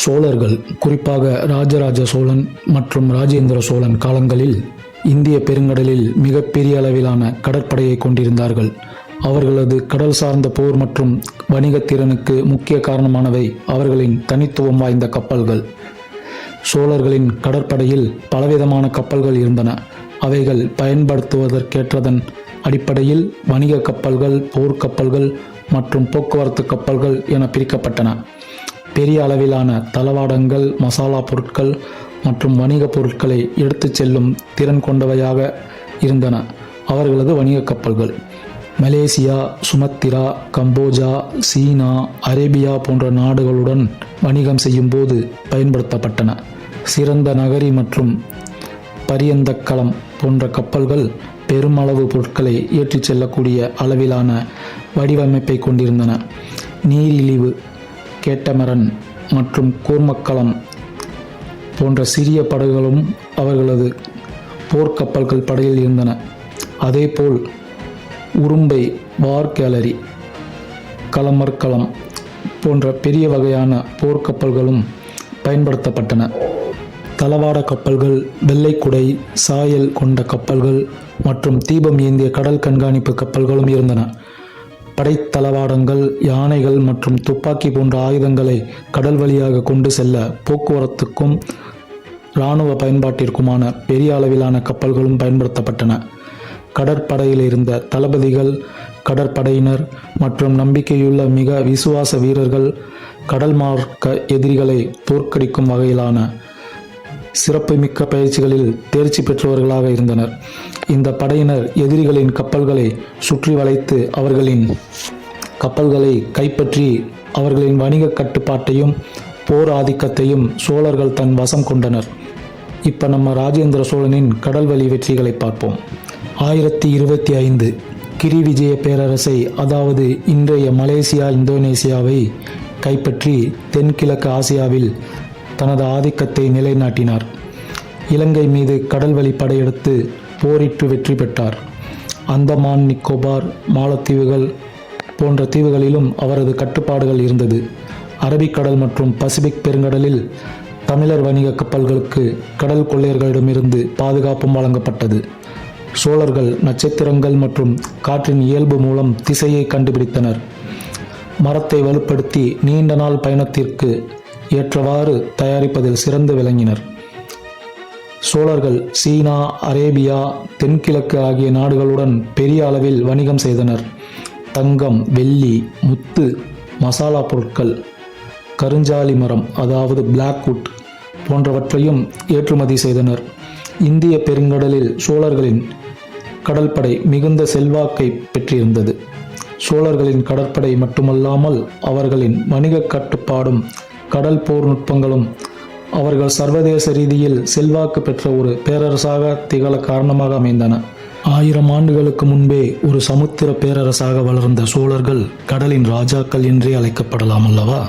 சோழர்கள், குறிப்பாக ராஜராஜ சோழன் மற்றும் ராஜேந்திர சோழன் காலங்களில் இந்திய பெருங்கடலில் மிகப்பெரிய அளவிலான கடற்படையை கொண்டிருந்தார்கள். அவர்களது கடல் சார்ந்த போர் மற்றும் வணிகத் திறனுக்கு முக்கிய காரணமானவை அவர்களின் தனித்துவம் வாய்ந்த கப்பல்கள். சோழர்களின் கடற்படையில் பலவிதமான கப்பல்கள் இருந்தன. அவைகள் பயன்படுத்துவதற்கேற்றதன் அடிப்படையில் வணிக கப்பல்கள், போர்க்கப்பல்கள் மற்றும் போக்குவரத்து கப்பல்கள் என பிரிக்கப்பட்டன. பெரிய அளவிலான தளவாடங்கள், மசாலா பொருட்கள் மற்றும் வணிக பொருட்களை எடுத்துச் செல்லும் திறன் கொண்டவையாக இருந்தன அவர்களது வணிக கப்பல்கள். மலேசியா, சுமத்திரா, கம்போஜா, சீனா, அரேபியா போன்ற நாடுகளுடன் வணிகம் செய்யும் போது பயன்படுத்தப்பட்டன. சிறந்த நகரி மற்றும் பரியந்தக்களம் போன்ற கப்பல்கள் பெருமளவு பொருட்களை ஏற்றிச் செல்லக்கூடிய அளவிலான வடிவமைப்பை கொண்டிருந்தன. நீரிழிவு, கேட்டமரன் மற்றும் கூர்மக்களம் போன்ற சிறிய படகுகளும் அவர்களது போர்க்கப்பல்கள் படையில் இருந்தன. அதேபோல் உரும்பை, வார் கேலரி, கலமர்களம் போன்ற பெரிய வகையான போர்க்கப்பல்களும் பயன்படுத்தப்பட்டன. தளவாட கப்பல்கள், வெள்ளைக்குடை, சாயல் கொண்ட கப்பல்கள் மற்றும் தீபம் ஏந்திய கடல் கண்காணிப்பு கப்பல்களும் இருந்தன. படைத்தளவாடங்கள், யானைகள் மற்றும் துப்பாக்கி போன்ற ஆயுதங்களை கடல் வழியாக கொண்டு செல்ல போக்குவரத்துக்கும் இராணுவ பயன்பாட்டிற்குமான பெரிய அளவிலான கப்பல்களும் பயன்படுத்தப்பட்டன. கடற்படையில் இருந்த தளபதிகள், கடற்படையினர் மற்றும் நம்பிக்கையுள்ள மிக விசுவாச வீரர்கள் கடல் மார்க்க எதிரிகளை தோற்கடிக்கும் வகையிலான சிறப்புமிக்க பயிற்சிகளில் தேர்ச்சி பெற்றவர்களாக இருந்தனர். இந்த படையினர் எதிரிகளின் கப்பல்களை சுற்றி வளைத்து அவர்களின் கப்பல்களை கைப்பற்றி அவர்களின் வணிக கட்டுப்பாட்டையும் போர் ஆதிக்கத்தையும் சோழர்கள் தன் வசம் கொண்டனர். இப்போ நம்ம ராஜேந்திர சோழனின் கடல்வழி வெற்றிகளை பார்ப்போம். 1025 கிரி விஜய பேரரசை, அதாவது இன்றைய மலேசியா, இந்தோனேசியாவை கைப்பற்றி தென்கிழக்கு ஆசியாவில் தனது ஆதிக்கத்தை நிலைநாட்டினார். இலங்கை மீது கடல்வழி படையெடுத்து போரிட்டு வெற்றி பெற்றார். அந்தமான், நிக்கோபார், மாலத்தீவுகள் போன்ற தீவுகளிலும் அவரது கட்டுப்பாடுகள் இருந்தது. அரபிக்கடல் மற்றும் பசிபிக் பெருங்கடலில் தமிழர் வணிக கப்பல்களுக்கு கடல் கொள்ளையர்களிடமிருந்து பாதுகாப்பும் வழங்கப்பட்டது. சோழர்கள் நட்சத்திரங்கள் மற்றும் காற்றின் இயல்பு மூலம் திசையை கண்டுபிடித்தனர். மரத்தை வலுப்படுத்தி நீண்ட நாள் பயணத்திற்கு ஏற்றவாறு தயாரிப்பதில் சிறந்து விளங்கினர். சோழர்கள் சீனா, அரேபியா, தென்கிழக்கு ஆகிய நாடுகளுடன் பெரிய அளவில் வணிகம் செய்தனர். தங்கம், வெள்ளி, முத்து, மசாலா பொருட்கள், கருஞ்சாலி மரம் அதாவது பிளாக்வுட் போன்றவற்றையும் ஏற்றுமதி செய்தனர். இந்திய பெருங்கடலில் சோழர்களின் கடற்படை மிகுந்த செல்வாக்கை பெற்றிருந்தது. சோழர்களின் கடற்படை மட்டுமல்லாமல் அவர்களின் வணிக கட்டுப்பாடும் கடல் போர் நுட்பங்களும் அவர்கள் சர்வதேச ரீதியில் செல்வாக்கு பெற்ற ஒரு பேரரசாக திகழ காரணமாக அமைந்தன. 1000 ஆண்டுகளுக்கு முன்பே ஒரு சமுத்திர பேரரசாக வளர்ந்த சோழர்கள் கடலின் ராஜாக்கள் என்றே அழைக்கப்படலாம் அல்லவா?